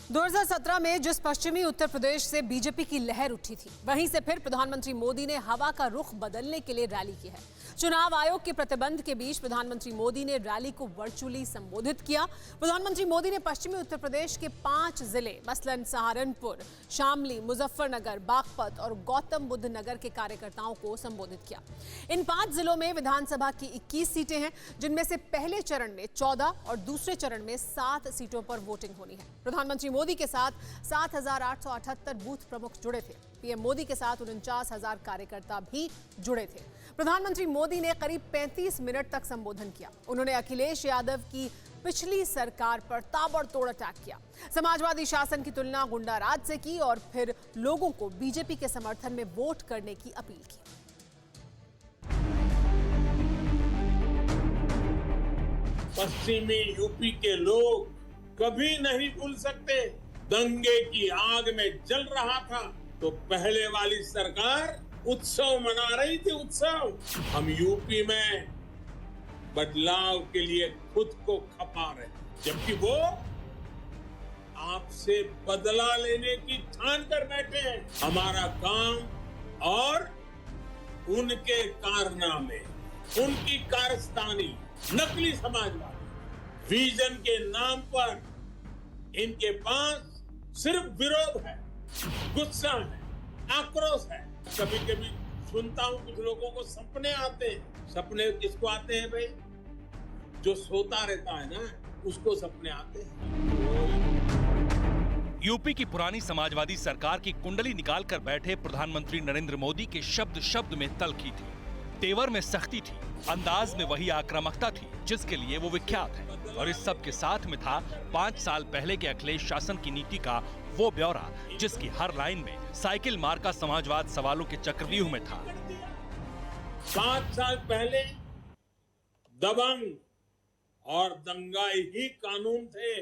2017 में जिस पश्चिमी उत्तर प्रदेश से बीजेपी की लहर उठी थी, वहीं से फिर प्रधानमंत्री मोदी ने हवा का रुख बदलने के लिए रैली की है। चुनाव आयोग के प्रतिबंध के बीच प्रधानमंत्री मोदी ने रैली को वर्चुअली संबोधित किया। प्रधानमंत्री मोदी ने पश्चिमी उत्तर प्रदेश के 5 जिले मसलन सहारनपुर, शामली, मुजफ्फरनगर, बागपत और गौतम बुद्ध नगर के कार्यकर्ताओं को संबोधित किया। इन 5 जिलों में विधानसभा की 21 सीटें हैं, जिनमें से पहले चरण में 14 और दूसरे चरण में 7 सीटों पर वोटिंग होनी है। प्रधानमंत्री मोदी के साथ 7,878 बूथ प्रमुख जुड़े थे। पीएम मोदी के साथ 49,000 कार्यकर्ता भी जुड़े थे। प्रधानमंत्री मोदी ने करीब 35 मिनट तक संबोधन किया। उन्होंने अखिलेश यादव की पिछली सरकार पर ताबड़तोड़ अटैक किया। समाजवादी शासन की तुलना गुंडा राज से की और फिर लोगों को बीजेपी के समर्थन में वोट करने की अपील की। पश्चिमी यूपी के लोग कभी नहीं भूल सकते, दंगे की आग में जल रहा था तो पहले वाली सरकार उत्सव मना रही थी। उत्सव हम यूपी में बदलाव के लिए खुद को खपा रहे, जबकि वो आपसे बदला लेने की ठान कर बैठे हैं। हमारा काम और उनके कारनामे, उनकी कारस्तानी, नकली समाजवादी विजन के नाम पर इनके पास सिर्फ विरोध है, गुस्सा है, आक्रोश है। कभी कभी सुनता हूं कुछ लोगों को सपने आते हैं। सपने किसको आते हैं भाई? जो सोता रहता है ना, उसको सपने आते हैं। यूपी की पुरानी समाजवादी सरकार की कुंडली निकालकर बैठे प्रधानमंत्री नरेंद्र मोदी के शब्द शब्द में तलखी थी, तेवर में सख्ती थी, अंदाज में वही आक्रामकता थी जिसके लिए वो विख्यात है। और इस सब के साथ में था 5 साल पहले के अखिलेश शासन की नीति का वो ब्यौरा जिसकी हर लाइन में साइकिल मार का समाजवाद सवालों के चक्रव्यूह में था। 5 साल पहले दबंग और दंगाई ही कानून थे,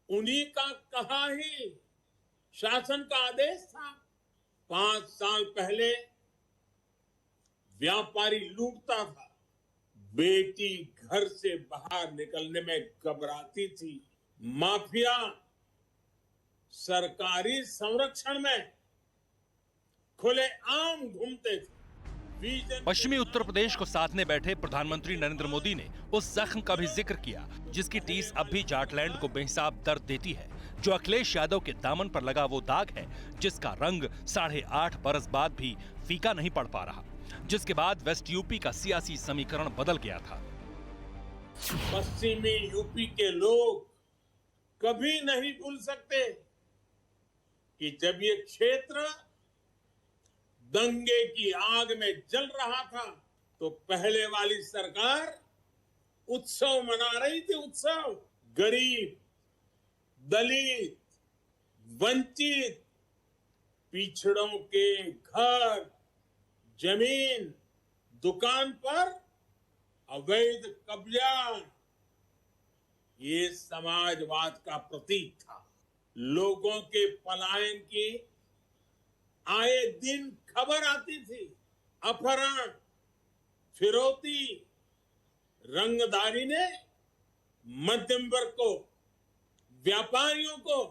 उन्हीं का कहा ही शासन का आदेश था। 5 साल पहले व्यापारी लूटता था, बेटी घर से बाहर निकलने में घबराती थी, माफिया सरकारी संरक्षण में खुलेआम घूमते थे। पश्चिमी उत्तर प्रदेश को साधने बैठे प्रधानमंत्री नरेंद्र मोदी ने उस जख्म का भी जिक्र किया जिसकी टीस अब भी जाटलैंड को बेहिसाब दर्द देती है, जो अखिलेश यादव के दामन पर लगा वो दाग है जिसका रंग 8.5 बरस बाद भी फीका नहीं पड़ पा रहा, जिसके बाद वेस्ट यूपी का सियासी समीकरण बदल गया था। पश्चिमी यूपी के लोग कभी नहीं भूल सकते कि जब ये क्षेत्र दंगे की आग में जल रहा था तो पहले वाली सरकार उत्सव मना रही थी। उत्सव गरीब, दलित, वंचित, पिछड़ों के घर, जमीन, दुकान पर अवैध कब्जा, ये समाजवाद का प्रतीक था। लोगों के पलायन की आए दिन खबर आती थी। अपहरण, फिरौती, रंगदारी ने मध्यम वर्ग को, व्यापारियों को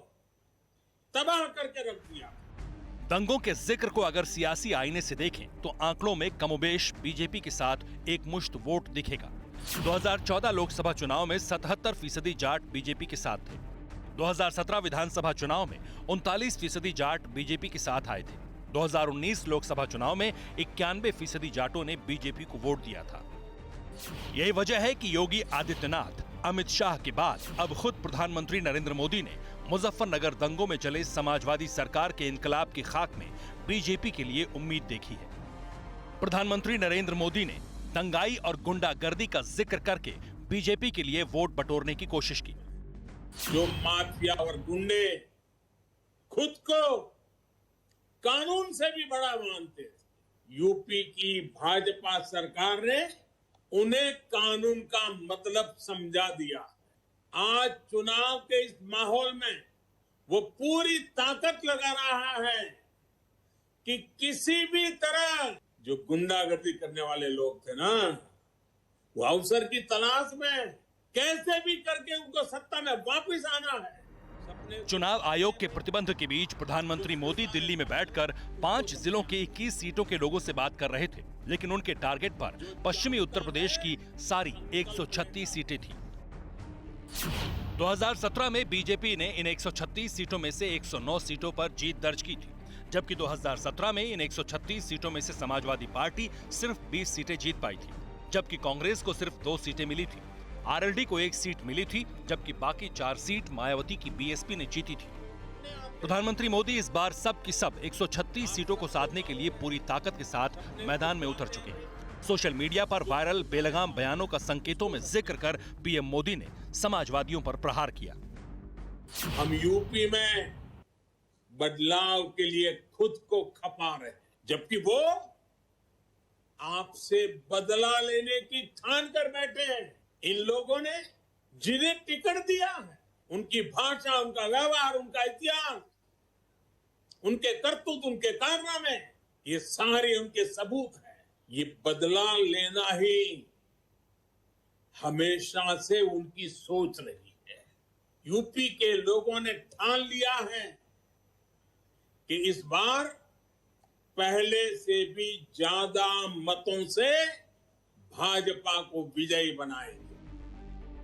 तबाह करके रख दिया। दंगों के जिक्र को अगर सियासी आईने से देखें तो आंकड़ों में कमोबेश बीजेपी के साथ एक मुश्त वोट दिखेगा। 2014 लोकसभा चुनाव में 77% जाट बीजेपी के साथ थे। 2017 विधानसभा चुनाव में 39% जाट बीजेपी के साथ आए थे। 2019 लोकसभा चुनाव में 91% जाटों ने बीजेपी को वोट दिया था। यही वजह है कि योगी आदित्यनाथ, अमित शाह के बाद अब खुद प्रधानमंत्री नरेंद्र मोदी ने मुजफ्फरनगर दंगों में चले समाजवादी सरकार के इनकलाब की खाक में बीजेपी के लिए उम्मीद देखी है। प्रधानमंत्री नरेंद्र मोदी ने दंगाई और गुंडागर्दी का जिक्र करके बीजेपी के लिए वोट बटोरने की कोशिश की। जो माफिया और गुंडे खुद को कानून से भी बड़ा मानते थे, यूपी की भाजपा सरकार ने उन्हें कानून का मतलब समझा दिया। आज चुनाव के इस माहौल में वो पूरी ताकत लगा रहा है कि किसी भी तरह जो गुंडागर्दी करने वाले लोग थे ना, वो अवसर की तलाश में कैसे भी करके उनको सत्ता में वापस आना है। चुनाव आयोग के प्रतिबंध के बीच प्रधानमंत्री मोदी दिल्ली में बैठकर 5 जिलों के 21 सीटों के लोगों से बात कर रहे थे, लेकिन उनके टारगेट पर पश्चिमी उत्तर प्रदेश की सारी 136 सीटें थी। 2017 में बीजेपी ने इन 136 सीटों में से 109 सीटों पर जीत दर्ज की थी, जबकि 2017 में इन 136 सीटों में से समाजवादी पार्टी सिर्फ 20 सीटें जीत पाई थी, जबकि कांग्रेस को सिर्फ 2 सीटें मिली थी। आरएलडी को 1 सीट मिली थी, जबकि बाकी 4 सीट मायावती की बीएसपी ने जीती थी। प्रधानमंत्री मोदी इस बार सब की सब 136 सीटों को साधने के लिए पूरी ताकत के साथ मैदान में उतर चुके हैं। सोशल मीडिया पर वायरल बेलगाम बयानों का संकेतों में जिक्र कर पीएम मोदी ने समाजवादियों पर प्रहार किया। हम यूपी में बदलाव के लिए खुद को खपा रहे हैं, जबकि वो आपसे बदला लेने की ठान कर बैठे हैं। इन लोगों ने जिन्हें टिकट दिया है, उनकी भाषा, उनका व्यवहार, उनका इतिहास, उनके करतूत, उनके कारनामे, ये सारे उनके सबूत हैं। ये बदला लेना ही हमेशा से उनकी सोच रही है। यूपी के लोगों ने ठान लिया है कि इस बार पहले से भी ज्यादा मतों से भाजपा को विजयी बनाएंगे।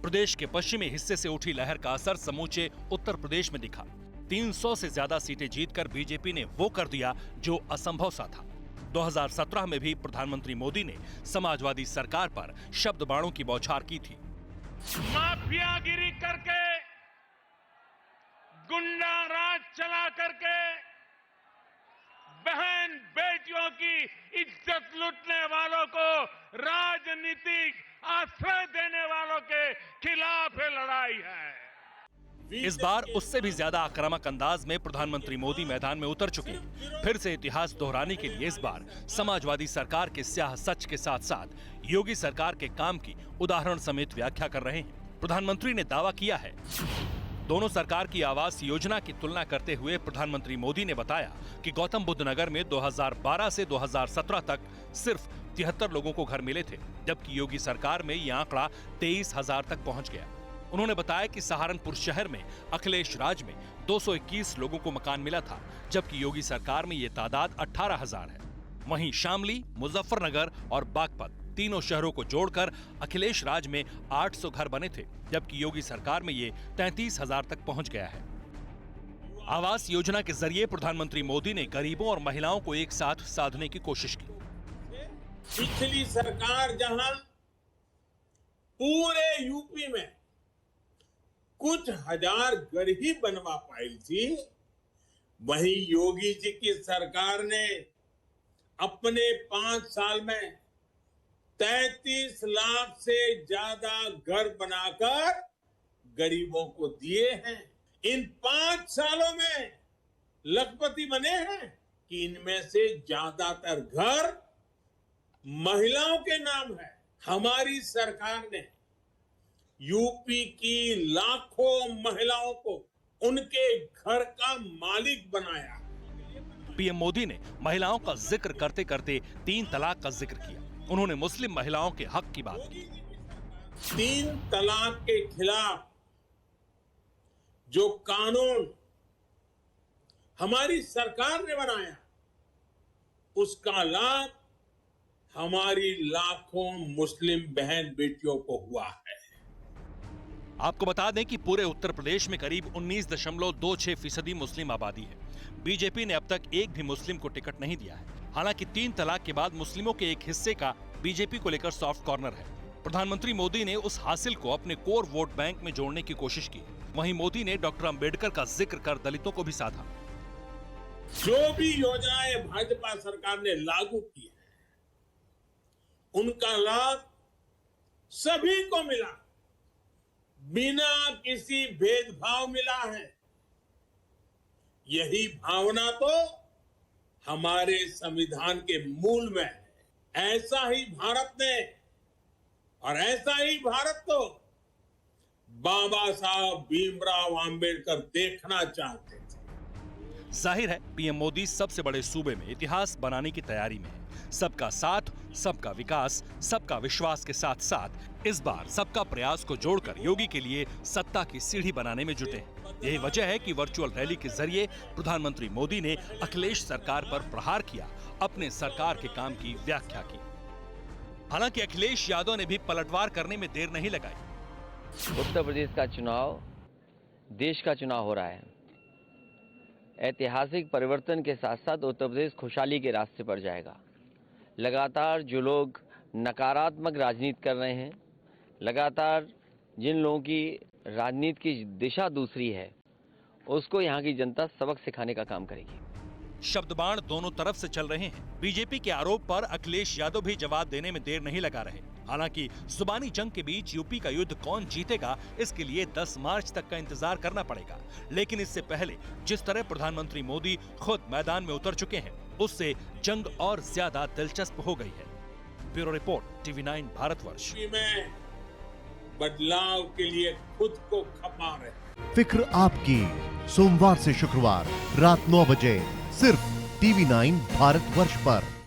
प्रदेश के पश्चिमी हिस्से से उठी लहर का असर समूचे उत्तर प्रदेश में दिखा। 300 से ज्यादा सीटें जीतकर बीजेपी ने वो कर दिया जो असंभव सा था। 2017 में भी प्रधानमंत्री मोदी ने समाजवादी सरकार पर शब्द बाणों की बौछार की थी। माफियागिरी करके, गुंडा राज चला करके, बहन बेटियों की इज्जत लूटने वालों को राजनीतिक आश्रय देने वालों के खिलाफ लड़ाई है। इस बार उससे भी ज्यादा आक्रामक अंदाज में प्रधानमंत्री मोदी मैदान में उतर चुके हैं। फिर से इतिहास दोहराने के लिए इस बार समाजवादी सरकार के स्याह सच के साथ साथ योगी सरकार के काम की उदाहरण समेत व्याख्या कर रहे हैं। प्रधानमंत्री ने दावा किया है। दोनों सरकार की आवास योजना की तुलना करते हुए प्रधानमंत्री मोदी ने बताया कि गौतम बुद्ध नगर में 2012 से 2017 तक सिर्फ 73 लोगों को घर मिले थे, जबकि योगी सरकार में यह आंकड़ा 23,000 तक पहुंच गया। उन्होंने बताया कि सहारनपुर शहर में अखिलेश राज में 221 लोगों को मकान मिला था, जबकि योगी सरकार में ये तादाद 18,000 है। वहीं शामली, मुजफ्फरनगर और बागपत तीनों शहरों को जोड़कर अखिलेश राज में 800 घर बने थे, जबकि योगी सरकार में ये 33,000 तक पहुंच गया है। आवास योजना के जरिए प्रधानमंत्री मोदी ने गरीबों और महिलाओं को एक साथ साधने की कोशिश की। पिछली सरकार जहां पूरे यूपी में कुछ हजार घर ही बनवा पाई थी, वहीं योगी जी की सरकार ने अपने 5 साल में 33 लाख से ज्यादा घर बनाकर गरीबों को दिए हैं। इन 5 सालों में लखपति बने हैं कि इनमें से ज्यादातर घर महिलाओं के नाम है। हमारी सरकार ने यूपी की लाखों महिलाओं को उनके घर का मालिक बनाया। पीएम मोदी ने महिलाओं का जिक्र करते करते 3 तलाक का जिक्र किया। उन्होंने मुस्लिम महिलाओं के हक की बात की। 3 तलाक के खिलाफ जो कानून हमारी सरकार ने बनाया, उसका लाभ हमारी लाखों मुस्लिम बहन बेटियों को हुआ है। आपको बता दें कि पूरे उत्तर प्रदेश में करीब 19.26% मुस्लिम आबादी है। बीजेपी ने अब तक एक भी मुस्लिम को टिकट नहीं दिया है। हालांकि 3 तलाक के बाद मुस्लिमों के एक हिस्से का बीजेपी को लेकर सॉफ्ट कॉर्नर है। प्रधानमंत्री मोदी ने उस हासिल को अपने कोर वोट बैंक में जोड़ने की कोशिश की। वहीं मोदी ने डॉक्टर अंबेडकर का जिक्र कर दलितों को भी साधा। जो भी योजनाएं भाजपा सरकार ने लागू की है, उनका लाभ सभी को मिला, बिना किसी भेदभाव मिला है। यही भावना तो हमारे संविधान के मूल में है। ऐसा ही भारत ने और ऐसा ही भारत तो बाबा साहब भीमराव अंबेडकर देखना चाहते थे। जाहिर है पीएम मोदी सबसे बड़े सूबे में इतिहास बनाने की तैयारी में है। सबका साथ, सबका विकास, सबका विश्वास के साथ साथ इस बार सबका प्रयास को जोड़कर योगी के लिए सत्ता की सीढ़ी बनाने में जुटे हैं। यही वजह है कि वर्चुअल रैली के जरिए प्रधानमंत्री मोदी ने अखिलेश सरकार पर प्रहार किया, अपने सरकार के काम की व्याख्या की। हालांकि अखिलेश यादव ने भी पलटवार करने में देर नहीं लगाई। उत्तर प्रदेश का चुनाव देश का चुनाव हो रहा है। ऐतिहासिक परिवर्तन के साथ साथ उत्तर प्रदेश खुशहाली के रास्ते पर जाएगा। लगातार जो लोग नकारात्मक राजनीति कर रहे हैं, लगातार जिन लोगों की राजनीति की दिशा दूसरी है, उसको यहाँ की जनता सबक सिखाने का काम करेगी। शब्दबाण दोनों तरफ से चल रहे हैं। बीजेपी के आरोप पर अखिलेश यादव भी जवाब देने में देर नहीं लगा रहे। हालांकि जुबानी जंग के बीच यूपी का युद्ध कौन जीतेगा, इसके लिए 10 मार्च तक का इंतजार करना पड़ेगा। लेकिन इससे पहले जिस तरह प्रधानमंत्री मोदी खुद मैदान में उतर चुके हैं, उससे जंग और ज्यादा दिलचस्प हो गई है। Bureau report, TV9 Bharatvarsh. में बदलाव के लिए खुद को खपा रहे। फिक्र आपकी, सोमवार से शुक्रवार रात 9 बजे सिर्फ TV9 भारतवर्ष पर।